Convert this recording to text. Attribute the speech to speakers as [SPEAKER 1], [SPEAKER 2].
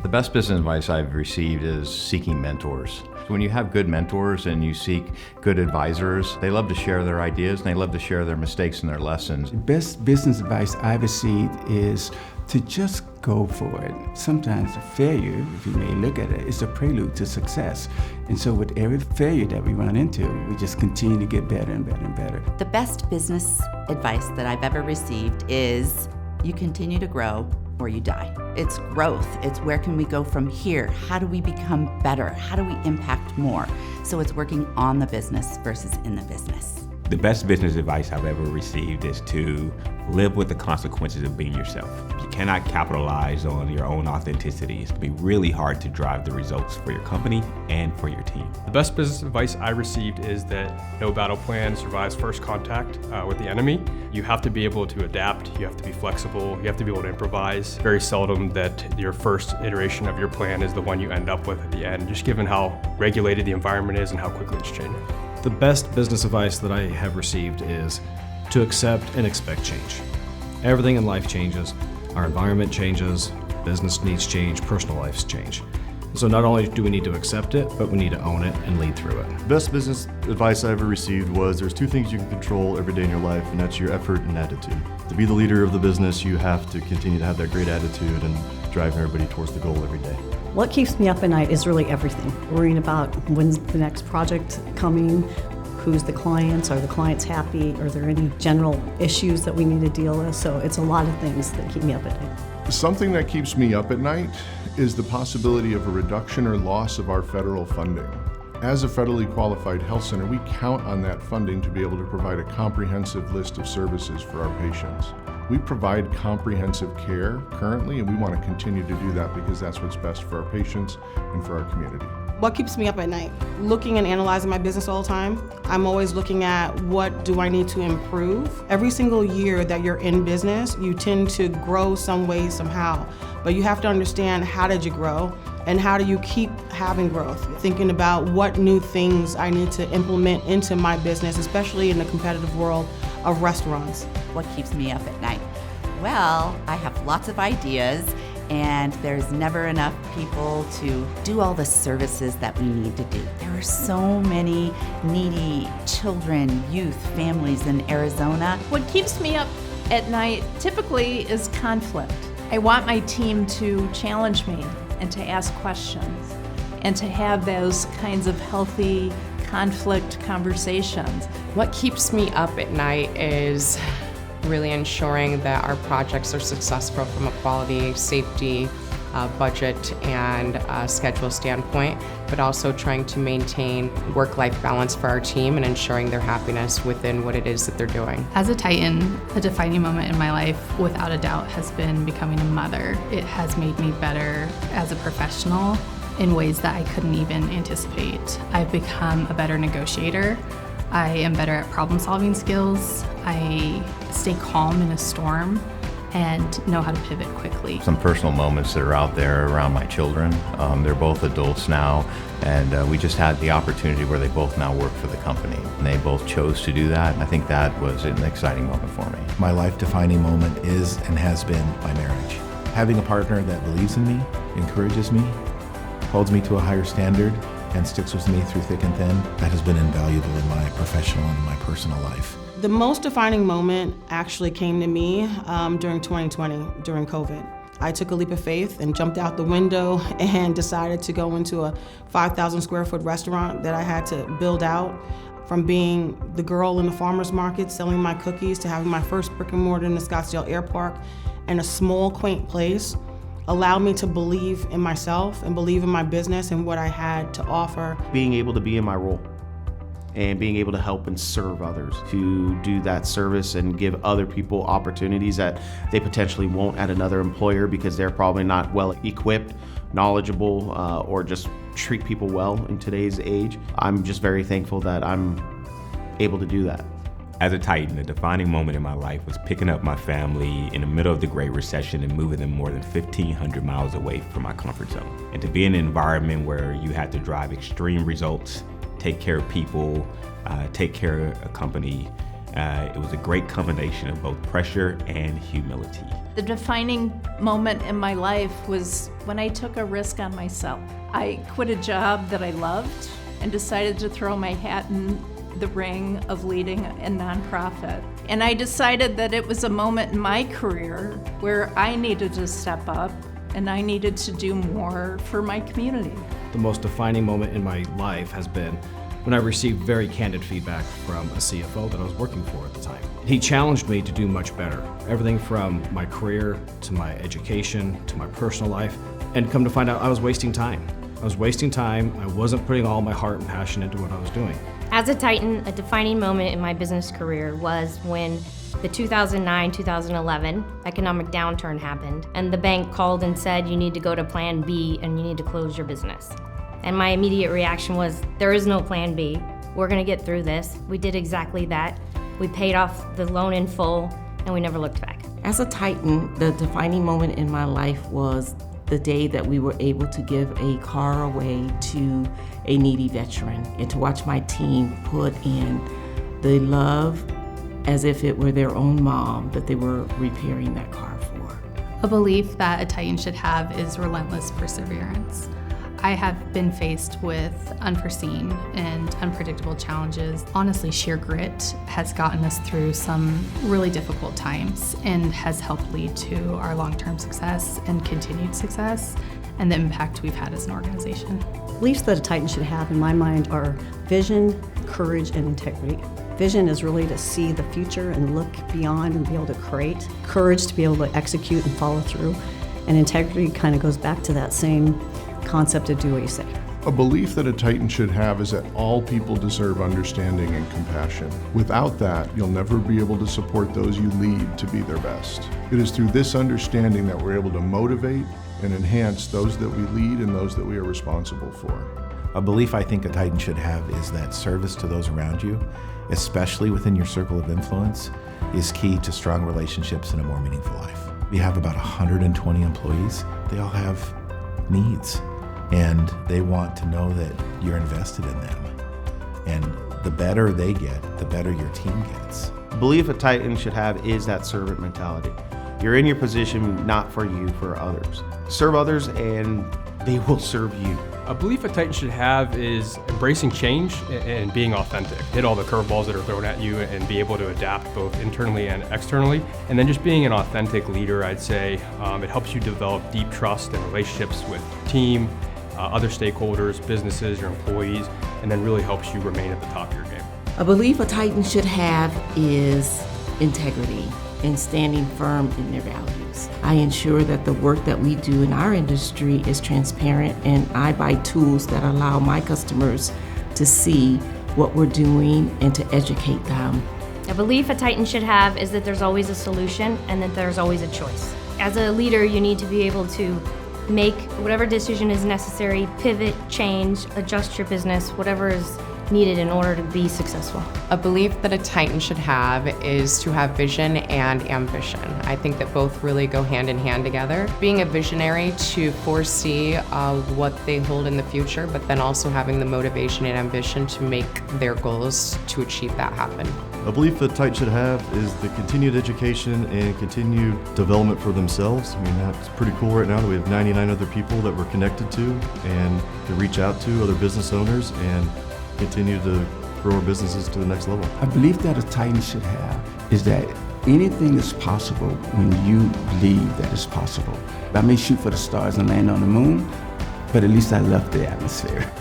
[SPEAKER 1] The best business advice I've received is seeking mentors. When you have good mentors and you seek good advisors, they love to share their ideas and they love to share their mistakes and their lessons.
[SPEAKER 2] The best business advice I've received is to just go for it. Sometimes failure, if you may look at it, is a prelude to success. And so with every failure that we run into, we just continue to get better and better and better.
[SPEAKER 3] The best business advice that I've ever received is you continue to grow or you die. It's growth. It's where can we go from here? How do we become better? How do we impact more? So it's working on the business versus in the business.
[SPEAKER 4] The best business advice I've ever received is to live with the consequences of being yourself. You cannot capitalize on your own authenticity. It's going to be really hard to drive the results for your company and for your team.
[SPEAKER 5] The best business advice I received is that no battle plan survives first contact with the enemy. You have to be able to adapt, you have to be flexible, you have to be able to improvise. Very seldom that your first iteration of your plan is the one you end up with at the end, just given how regulated the environment is and how quickly it's changing.
[SPEAKER 6] The best business advice that I have received is to accept and expect change. Everything in life changes. Our environment changes, business needs change, personal lives change. So not only do we need to accept it, but we need to own it and lead through it.
[SPEAKER 7] The best business advice I ever received was there's two things you can control every day in your life, and that's your effort and attitude. To be the leader of the business, you have to continue to have that great attitude and driving everybody towards the goal every day.
[SPEAKER 8] What keeps me up at night is really everything. Worrying about when's the next project coming, who's the clients, are the clients happy, are there any general issues that we need to deal with? So it's a lot of things that keep me up at night.
[SPEAKER 9] Something that keeps me up at night is the possibility of a reduction or loss of our federal funding. As a federally qualified health center, we count on that funding to be able to provide a comprehensive list of services for our patients. We provide comprehensive care currently, and we want to continue to do that because that's what's best for our patients and for our community.
[SPEAKER 10] What keeps me up at night? Looking and analyzing my business all the time. I'm always looking at what do I need to improve. Every single year that you're in business, you tend to grow some way, somehow. But you have to understand, how did you grow and how do you keep having growth? Thinking about what new things I need to implement into my business, especially in the competitive world of restaurants.
[SPEAKER 3] What keeps me up at night? Well, I have lots of ideas, and there's never enough people to do all the services that we need to do. There are so many needy children, youth, families in Arizona.
[SPEAKER 11] What keeps me up at night typically is conflict. I want my team to challenge me and to ask questions and to have those kinds of healthy conflict conversations.
[SPEAKER 12] What keeps me up at night is really ensuring that our projects are successful from a quality, safety, budget, and schedule standpoint, but also trying to maintain work-life balance for our team and ensuring their happiness within what it is that they're doing.
[SPEAKER 13] As a Titan, a defining moment in my life, without a doubt, has been becoming a mother. It has made me better as a professional in ways that I couldn't even anticipate. I've become a better negotiator. I am better at problem-solving skills. I stay calm in a storm and know how to pivot quickly.
[SPEAKER 1] Some personal moments that are out there around my children. They're both adults now, and we just had the opportunity where they both now work for the company. And they both chose to do that, and I think that was an exciting moment for me.
[SPEAKER 14] My life-defining moment is and has been my marriage. Having a partner that believes in me, encourages me, holds me to a higher standard, and sticks with me through thick and thin, that has been invaluable in my professional and my personal life.
[SPEAKER 10] The most defining moment actually came to me during 2020, during COVID. I took a leap of faith and jumped out the window and decided to go into a 5,000 square foot restaurant that I had to build out. From being the girl in the farmer's market selling my cookies to having my first brick and mortar in the Scottsdale Air Park and a small, quaint place allowed me to believe in myself and believe in my business and what I had to offer.
[SPEAKER 15] Being able to be in my role and being able to help and serve others, to do that service and give other people opportunities that they potentially won't at another employer because they're probably not well equipped, knowledgeable, or just treat people well in today's age. I'm just very thankful that I'm able to do that.
[SPEAKER 4] As a Titan, the defining moment in my life was picking up my family in the middle of the Great Recession and moving them more than 1,500 miles away from my comfort zone. And to be in an environment where you had to drive extreme results, take care of people, take care of a company, it was a great combination of both pressure and humility.
[SPEAKER 11] The defining moment in my life was when I took a risk on myself. I quit a job that I loved and decided to throw my hat in the ring of leading a nonprofit. And I decided that it was a moment in my career where I needed to step up and I needed to do more for my community.
[SPEAKER 6] The most defining moment in my life has been when I received very candid feedback from a CFO that I was working for at the time. He challenged me to do much better, everything from my career to my education to my personal life, and come to find out I was wasting time. I was wasting time, I wasn't putting all my heart and passion into what I was doing.
[SPEAKER 16] As a Titan, a defining moment in my business career was when the 2009-2011 economic downturn happened, and the bank called and said, you need to go to Plan B and you need to close your business. And my immediate reaction was, there is no Plan B. We're gonna get through this. We did exactly that. We paid off the loan in full, and we never looked back.
[SPEAKER 17] As a Titan, the defining moment in my life was the day that we were able to give a car away to a needy veteran, and to watch my team put in the love as if it were their own mom that they were repairing that car for.
[SPEAKER 13] A belief that a Titan should have is relentless perseverance. I have been faced with unforeseen and unpredictable challenges. Honestly, sheer grit has gotten us through some really difficult times and has helped lead to our long-term success and continued success and the impact we've had as an organization.
[SPEAKER 8] Beliefs that a Titan should have, in my mind, are vision, courage, and integrity. Vision is really to see the future and look beyond and be able to create. Courage to be able to execute and follow through. And integrity kind of goes back to that same concept of do what you say.
[SPEAKER 9] A belief that a Titan should have is that all people deserve understanding and compassion. Without that, you'll never be able to support those you lead to be their best. It is through this understanding that we're able to motivate and enhance those that we lead and those that we are responsible for.
[SPEAKER 14] A belief I think a Titan should have is that service to those around you, especially within your circle of influence, is key to strong relationships and a more meaningful life. We have about 120 employees. They all have needs, and they want to know that you're invested in them. And the better they get, the better your team gets.
[SPEAKER 15] The belief a Titan should have is that servant mentality. You're in your position not for you, for others. Serve others and they will serve you.
[SPEAKER 5] A belief a Titan should have is embracing change and being authentic. Hit all the curveballs that are thrown at you and be able to adapt both internally and externally. And then just being an authentic leader, I'd say, it helps you develop deep trust and relationships with your team, other stakeholders, businesses, your employees, and then really helps you remain at the top of your game.
[SPEAKER 17] A belief a Titan should have is integrity and standing firm in their values. I ensure that the work that we do in our industry is transparent, and I buy tools that allow my customers to see what we're doing and to educate them.
[SPEAKER 16] A belief a Titan should have is that there's always a solution and that there's always a choice. As a leader, you need to be able to make whatever decision is necessary, pivot, change, adjust your business, whatever is needed in order to be successful.
[SPEAKER 12] A belief that a Titan should have is to have vision and ambition. I think that both really go hand in hand together. Being a visionary to foresee what they hold in the future, but then also having the motivation and ambition to make their goals to achieve that happen.
[SPEAKER 7] A belief that Titan should have is the continued education and continued development for themselves. I mean, that's pretty cool right now that we have 99 other people that we're connected to and to reach out to other business owners and continue to grow our businesses to the next level.
[SPEAKER 2] A belief that a Titan should have is that anything is possible when you believe that it's possible. I may shoot for the stars and land on the moon, but at least I love the atmosphere.